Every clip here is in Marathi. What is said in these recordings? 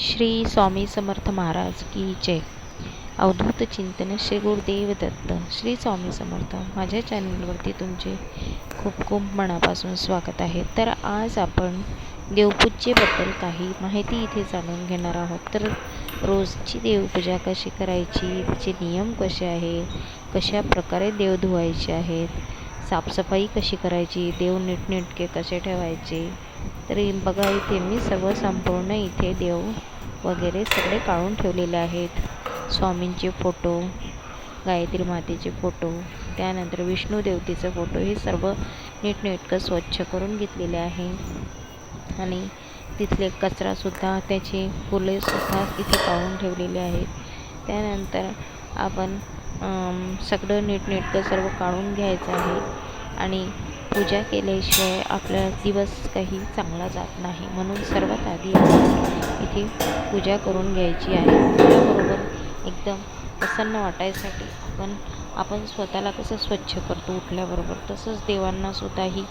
श्री स्वामी समर्थ महाराज की जय. अवधूत चिंतन श्री गुरुदेव दत्त. श्री स्वामी समर्थ. माझ्या चॅनलवरती तुमचे खूप खूप मनापासून स्वागत आहे. तर आज आपण देवपूजेबद्दल काही माहिती इथे जाणून घेणार आहोत. तर रोजची देवपूजा कशी करायची, तिचे नियम कसे आहे, कशा प्रकारे देव धुवायचे आहेत, साफसफाई कशी करायची, देव नीटनेटके कसे ठेवायचे. तर बघा, इथे मी सर्व संपूर्ण इथे देव वगैरे सगळे काढून ठेवलेले आहेत. स्वामींचे फोटो, गायत्री मातेचे फोटो, त्यानंतर विष्णू देवतेचा फोटो, हे सर्व नीटनेटकं स्वच्छ करून घेतलेले आहे. आणि तिथले कचरासुद्धा, त्याची फुलेसुद्धा इथे काढून ठेवलेले आहेत. त्यानंतर आपण सगळं नीटनेटकं सर्व काढून घ्यायचं आहे. आणि पूजा केल्याशिवाय आपला दिवस काही चांगला जात नाही, म्हणून सर्वात आधी आपण इथे पूजा करून घ्यायची आहे. त्याबरोबर एकदम प्रसन्न वाटायसाठी आपण स्वतःला कसं स्वच्छ करतो उठल्याबरोबर, तसंच देवांनासुद्धाही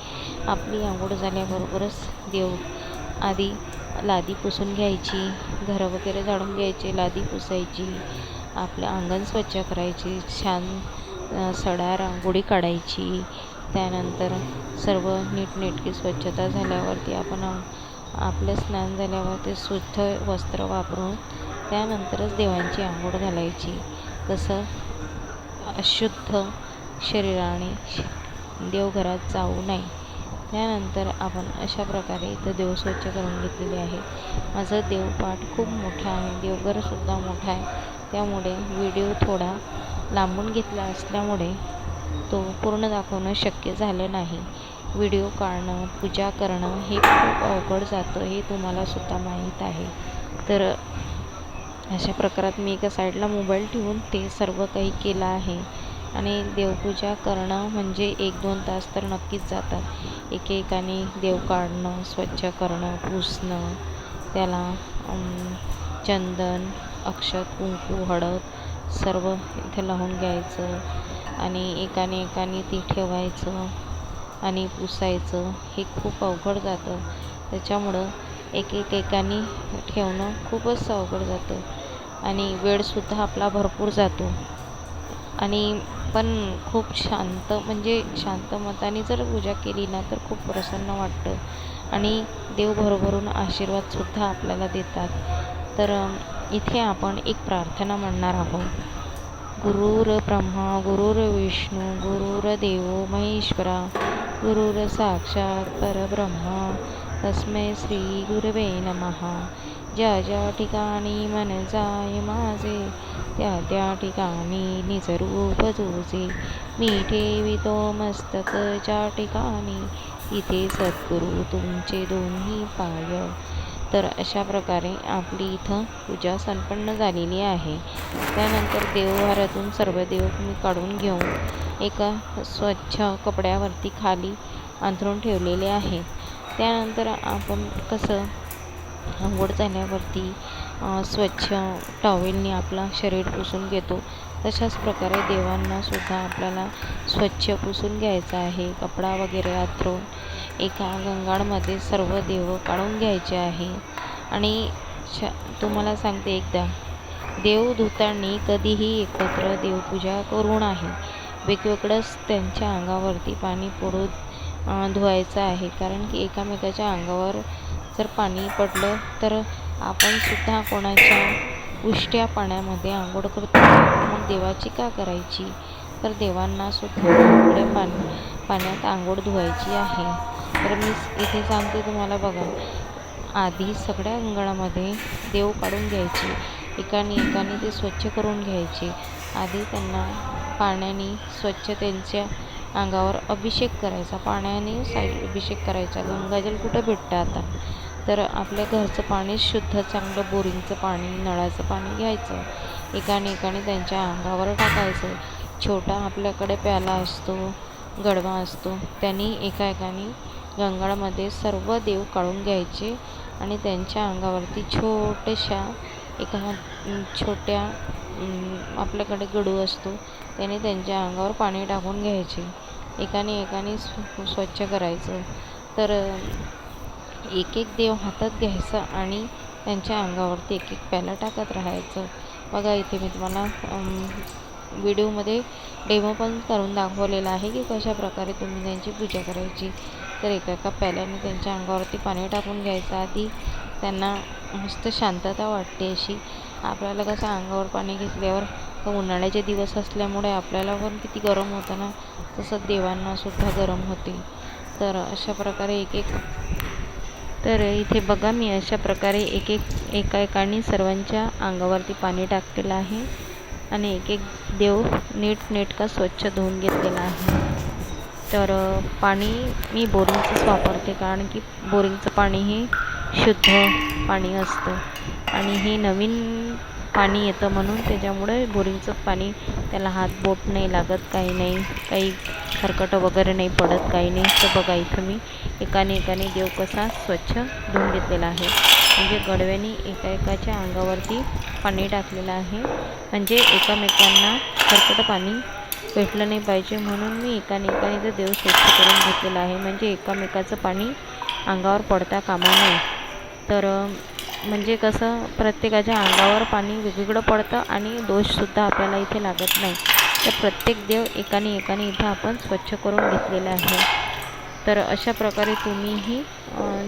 आपली आंघोळ झाल्याबरोबरच देव आधी लादी पुसून घ्यायची, घरं वगैरे झाडून घ्यायची, लादी पुसायची, आपलं अंगण स्वच्छ करायची, छान सडा रांगोळी काढायची. त्यानंतर सर्व नीटनेटकी स्वच्छता झाल्यावरती आपण आपलं स्नान झाल्यावरती शुद्ध वस्त्र वापरून त्यानंतरच देवांची आंघोळ घालायची. तसं अशुद्ध शरीराने देवघरात जाऊ नये. त्यानंतर आपण अशा प्रकारे इथं देव स्वच्छ करून घेतलेले आहे. माझं देवपाठ खूप मोठा आहे, देवघरसुद्धा मोठा आहे, त्यामुळे व्हिडिओ थोडा लांबून घेतला असल्यामुळे तो पूर्ण दाखवणं शक्य झालं नाही. व्हिडिओ काढणं, पूजा करणं हे खूप अवघड जातं, हे तुम्हालासुद्धा माहीत आहे. तर अशा प्रकारात मी एका साईडला मोबाईल ठेवून ते सर्व काही केलं आहे. आणि देवपूजा करणं म्हणजे 1-2 तास तर नक्कीच जातात. एकेकाने देव काढणं, स्वच्छ करणं, पुसणं, त्याला चंदन, अक्षत, कुंकू, हळद सर्व इथं लावून घ्यायचं. आणि एकाने ती ठेवायचं आणि पुसायचं, हे खूप अवघड जातं. त्याच्यामुळं एकेकाने ठेवणं खूपच अवघड जातं आणि वेळसुद्धा आपला भरपूर जातो. आणि पण खूप शांत मताने जर पूजा केली ना, तर खूप प्रसन्न वाटतं आणि देव भरभरून आशीर्वादसुद्धा आपल्याला देतात. तर इथे आपण एक प्रार्थना म्हणणार आहोत. गुरुर ब्रह्मा गुरुर्विष्णू गुरुर्देवो महेश्वरा गुरुर साक्षात परब्रह्मा तस्मै श्री गुरवे नमः. ज्या ठिकाणी मन जाय माझे, त्या ठिकाणी निज रूप तुझे. मी ठेवितो मस्तक ज्या ठिकाणी, तिथे सद्गुरू तुमचे दोन्ही पाय. तर अशा प्रकारे आपली इथं पूजा संपन्न झालेली आहे. त्यानंतर देवघरातून सर्व देव मी काढून घेऊन एका स्वच्छ कपड्यावरती खाली अंथरून ठेवलेले आहे. त्यानंतर आपण कसं आंघोळ झाल्यावरती स्वच्छ टॉवेलने आपला शरीर पुसून घेतो, तशाच प्रकारे देवांनासुद्धा आपल्याला स्वच्छ पुसून घ्यायचं आहे. कपडा वगैरे अंथरून एका गंगाळमध्ये सर्व देव काढून घ्यायचे आहे. आणि तुम्हाला सांगते, एकदा देव धुताना कधीही एकत्र देवपूजा करू नाही. वेगवेगळंच त्यांच्या अंगावरती पाणी पडून धुवायचं आहे. कारण की एकामेकाच्या अंगावर जर पाणी पडलं तर आपण सुद्धा कोणाच्या उष्ट्या पाण्यामध्ये आंघोळ करतो, मग देवाची का करायची. तर देवांनासुद्धा इकडे पाण्यात आंघोळ धुवायची आहे. तर मी इथे सांगते तुम्हाला, बघा, आधी सगळ्या अंगणामध्ये देव काढून घ्यायचे, एकाने ते स्वच्छ करून घ्यायचे. आधी त्यांना पाण्याने स्वच्छ त्यांच्या अंगावर अभिषेक करायचा, पाण्याने अभिषेक करायचा. गंगाजल कुठं भेटतं आता. तर आपल्या घरचं पाणी शुद्ध चांगलं बोरिंगचं पाणी, नळाचं पाणी घ्यायचं, एकाने त्यांच्या अंगावर टाकायचं. छोटा आपल्याकडे प्याला असतो, गडवा असतो, त्यांनी एकाने गंगाळमध्ये सर्व देव काढून घ्यायचे आणि त्यांच्या अंगावरती छोट्या आपल्याकडे गडू असतो, त्याने त्यांच्या अंगावर पाणी टाकून घ्यायचे. एकाने स्वच्छ करायचं. तर एक देव हातात घ्यायचा आणि त्यांच्या अंगावरती एक एक प्याला टाकत राहायचं. बघा इथे मी तुम्हाला व्हिडिओमध्ये डेमो पण करून दाखवलेला आहे की कशा प्रकारे तुम्ही त्यांची पूजा करायची. तर एका एका प्याल्याने त्यांच्या अंगावरती पाणी टाकून घ्यायचं. आधी त्यांना मस्त शांतता वाटते अशी. आपल्याला कसं अंगावर पाणी घेतल्यावर तर उन्हाळ्याचे दिवस असल्यामुळे आपल्याला पण किती गरम होतं ना, तसं देवांनासुद्धा गरम होते. तर अशा प्रकारे एक एक तर इथे बघा मी अशा प्रकारे एका एकाने सर्वांच्या अंगावरती पाणी टाकलेलं आहे आणि एक एक देव नीटनेटका स्वच्छ धुवून घेतलेला आहे. तर पाणी मी बोरिंगचंच वापरते, कारण की बोरिंगचं पाणी हे शुद्ध पाणी असतं आणि हे नवीन पाणी येतं म्हणून त्याच्यामुळे बोरिंगचं पाणी त्याला हात बोट नाही लागत, काही नाही, काही खरकटं वगैरे नाही पडत, काही नाही. तर बघा इथं मी एकाने देव कसा स्वच्छ धुवून घेतलेला आहे. म्हणजे गडव्याने एकाच्या अंगावरती पाणी टाकलेलं आहे, म्हणजे एकामेकांना खरकटं पाणी भेटलं नाही पाहिजे म्हणून मी एकाने तर देव स्वच्छ करून घेतलेला आहे. म्हणजे एकामेकाचं पाणी अंगावर पडता कामा नये. तर म्हणजे कसं प्रत्येकाच्या अंगावर पाणी वेगवेगळं पडतं आणि दोषसुद्धा आपल्याला इथे लागत नाही. तर प्रत्येक देव एकाने इथं आपण स्वच्छ करून घेतलेलं आहे. तर अशा प्रकारे तुम्हीही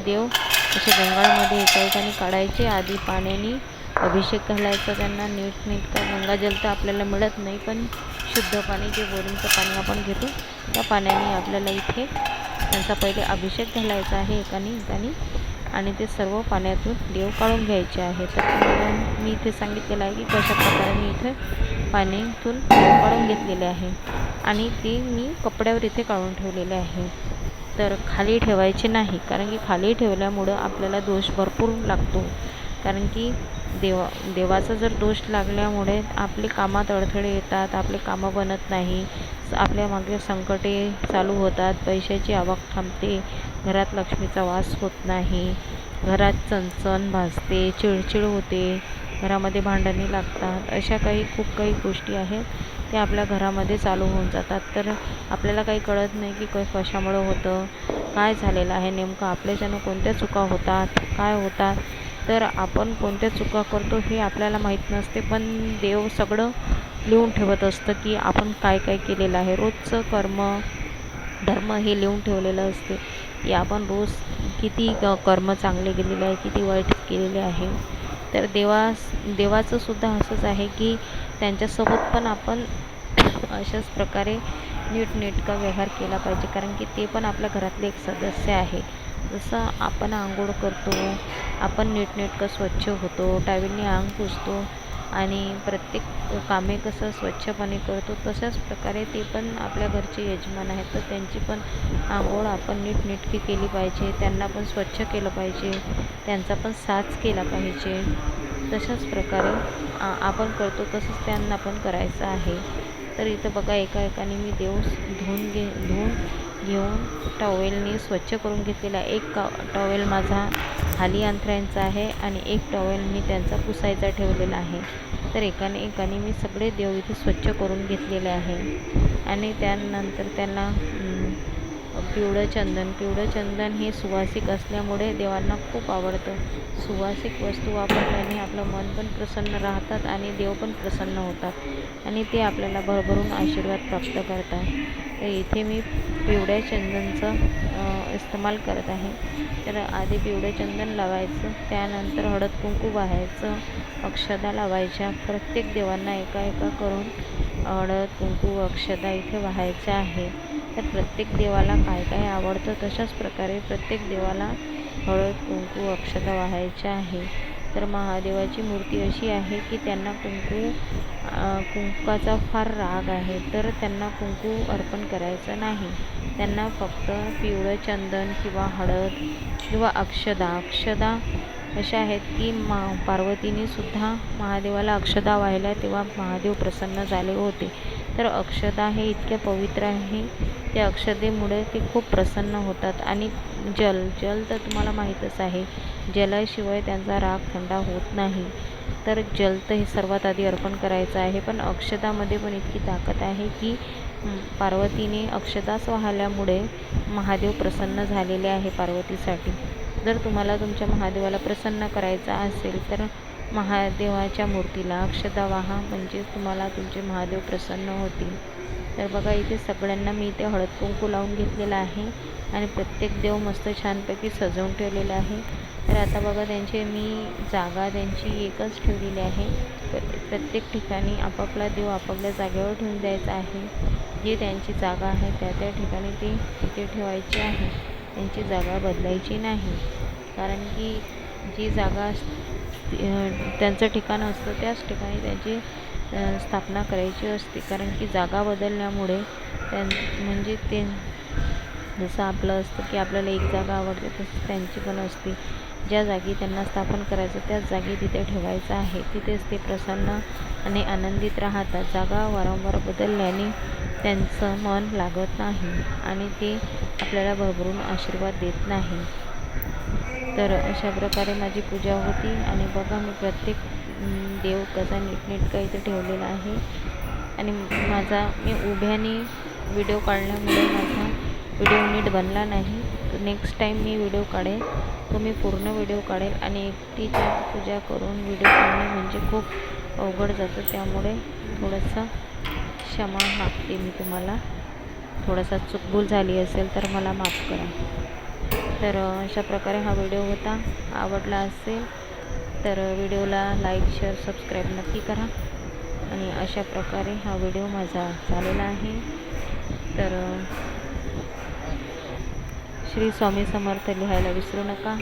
देव असे गंगाळमध्ये एकाने काढायचे. आधी पाण्याने अभिषेक घालायचा त्यांना नीटनेटका. गंगाजल तर आपल्याला मिळत नाही, पण शुद्ध पाणी जे बोरिंगचं पाणी आपण घेतो त्या पाण्याने आपल्याला इथे त्यांचा पहिले अभिषेक घालायचा आहे एकाने आणि ते सर्व पाण्यातून देव काढून घ्यायचे आहे. तर तुम्हाला मी इथे सांगितलेलं आहे की कशा प्रकारे मी इथे पाण्यातून देव काढून घेतलेले आहे आणि ते मी कपड्यावर इथे काढून ठेवलेले आहे. तर खाली ठेवायचे नाही, कारण की खाली ठेवल्यामुळं आपल्याला दोष भरपूर लागतो. कारण की देवाचा जर दोष लागल्यामुळे आपले कामात अडथळे येतात, आपले कामं बनत नाही, आपल्या मागे संकटे चालू होतात, पैशाची आवक थांबते, घरात लक्ष्मीचा वास होत नाही, घरात चणचण भासते, चिडचिड होते, घरामध्ये भांडणे लागतात. अशा खूप काही गोष्टी आहेत त्या आपल्या घरामध्ये चालू होऊन जातात. तर आपल्याला काही कळत नाही की कशामुळं होतं, काय झालेलं आहे नेमकं, आपल्याच्यानं कोणत्या चुका होतात, काय होतात. तर आपण कोणत्या चुका करतो हे आपल्याला माहीत नसते, पण देव सगळं लिहून ठेवत असतं की आपण काय केलेलं आहे. रोजचं धर्म हे लिहून ठेवलेलं असते की आपण रोज किती कर्म चांगले केलेले आहे, किती वाईट केलेले आहे. तर देवाचं सुद्धा असंच आहे की त्यांच्यासोबत पण आपण अशाच प्रकारे नीटनेटका व्यवहार केला पाहिजे, कारण की ते पण आपल्या घरातले एक सदस्य आहे. जसं आपण आंघोळ करतो, आपण नीटनेटकं स्वच्छ होतो, टावेलने अंग पुसतो आणि प्रत्येक कामे कसं स्वच्छपणे करतो, तशाच प्रकारे ते पण आपल्या घरचे यजमान आहेत. तर त्यांची पण आंघोळ आपण नीटनेटकी केली पाहिजे, त्यांना पण स्वच्छ केलं पाहिजे, त्यांचा पण साच केला पाहिजे. तशाच प्रकारे आपण करतो तसंच त्यांना पण करायचं आहे. तर इथं बघा एकाने मी देव धुवून घेऊन टॉवेलने स्वच्छ करून घेतलेला. एक टॉवेल माझा खाली अंथरायचा आहे आणि एक टॉवेल मी त्यांचा पुसायचा ठेवलेला आहे. तर एकाने मी सगळे देव इथे स्वच्छ करून घेतलेले आहे आणि त्यानंतर त्यांना पिवळं चंदन हे सुवासिक असल्यामुळे देवांना खूप आवडतं. सुवासिक वस्तू वापरल्याने आपलं मन पण प्रसन्न राहतात आणि देव पण प्रसन्न होतात आणि ते आपल्याला भरभरून आशीर्वाद प्राप्त करतात. तर इथे मी पिवळ्या चंदनचं इस्तेमाल करत आहे. तर आधी पिवळं चंदन लावायचं, त्यानंतर हळद कुंकू वाहायचं, अक्षदा लावायच्या. प्रत्येक देवांना एका करून हळद कुंकू अक्षदा इथे वाहायच्या आहे. तर प्रत्येक देवाला काय आवडतं तशाच प्रकारे प्रत्येक देवाला हळद कुंकू अक्षदा वाहायच्या आहे. तर महादेवाची मूर्ती अशी आहे की त्यांना कुंकाचा फार राग आहे, तर त्यांना कुंकू अर्पण करायचं नाही. त्यांना फक्त पिवळं चंदन किंवा हळद किंवा अक्षदा अशा आहेत की पार्वतीने सुद्धा महादेवाला अक्षदा वाहिल्या तेव्हा महादेव प्रसन्न झाले होते. तर अक्षदा हे इतक्या पवित्र आहे, त्या अक्षदेमुळे ते खूप प्रसन्न होतात. आणि जल तर तुम्हाला माहीतच आहे, जलाशिवाय त्यांचा राग थंडा होत नाही. तर जल तर हे सर्वात आधी अर्पण करायचं आहे, पण अक्षदामध्ये पण इतकी ताकद आहे की पार्वतीने अक्षदाच वाहिल्यामुळे महादेव प्रसन्न झालेले आहे पार्वतीसाठी. जर तुम्हाला तुमच्या महादेवाला प्रसन्न करायचा असेल तर महादेवाच्या मूर्तीला अक्षता वाहा, म्हणजे तुम्हाला तुमचे महादेव प्रसन्न होतील. तर बघा इथे सगळ्यांना मी इथे हळद कुंकू लावून घेतलेलं आहे आणि प्रत्येक देव मस्त छानपैकी सजवून ठेवलेला आहे. तर आता बघा मी जागा त्यांची एकच ठेवलेली आहे. प्रत्येक ठिकाणी आपापला देव आपापल्या जागेवर ठेवून द्यायचा आहे. जी त्यांची जागा आहे त्या ठिकाणी ते तिथे ठेवायची आहे. त्यांची जागा बदलायची नाही, कारण की जी जागा त्यांचं ठिकाण असतं त्याच ठिकाणी त्यांची स्थापना करायची असते. कारण की जागा बदलण्यामुळे म्हणजे ते जसं आपलं असतं की आपल्याला एक जागा आवडते, तसंच त्यांची पण असते. ज्या जागी त्यांना स्थापन करायचं त्याच जागी तिथे ठेवायचं आहे. तिथेच ते प्रसन्न आणि आनंदित राहतात. जागा वारंवार बदलल्याने त्यांचं मन लागत नाही आणि ते आपल्याला भरभरून आशीर्वाद देत नाही. तर अशा प्रकारे माझी पूजा होती आणि बघा मी प्रत्येक देव कसा नीटनेटका इथे ठेवलेला आहे. आणि मी उभ्याने व्हिडिओ काढल्यामुळे माझा व्हिडिओ नीट बनला नाही. नेक्स्ट टाईम मी व्हिडिओ काढेल तो मी पूर्ण व्हिडिओ काढेल. आणि एकटीची पूजा करून व्हिडिओ काढणे म्हणजे खूप अवघड जातं, त्यामुळे थोडंसं क्षमा मागते मी तुम्हाला. थोडासा चूकभूल झाली असेल तर मला माफ करा. तर अशा प्रकारे हा व्हिडिओ होता. आवडला असेल तर व्हिडिओला लाईक, शेअर, सबस्क्राईब नक्की करा. आणि अशा प्रकारे हा व्हिडिओ माझा झालेला आहे. तर श्री स्वामी समर्थ लिहायला विसरू नका.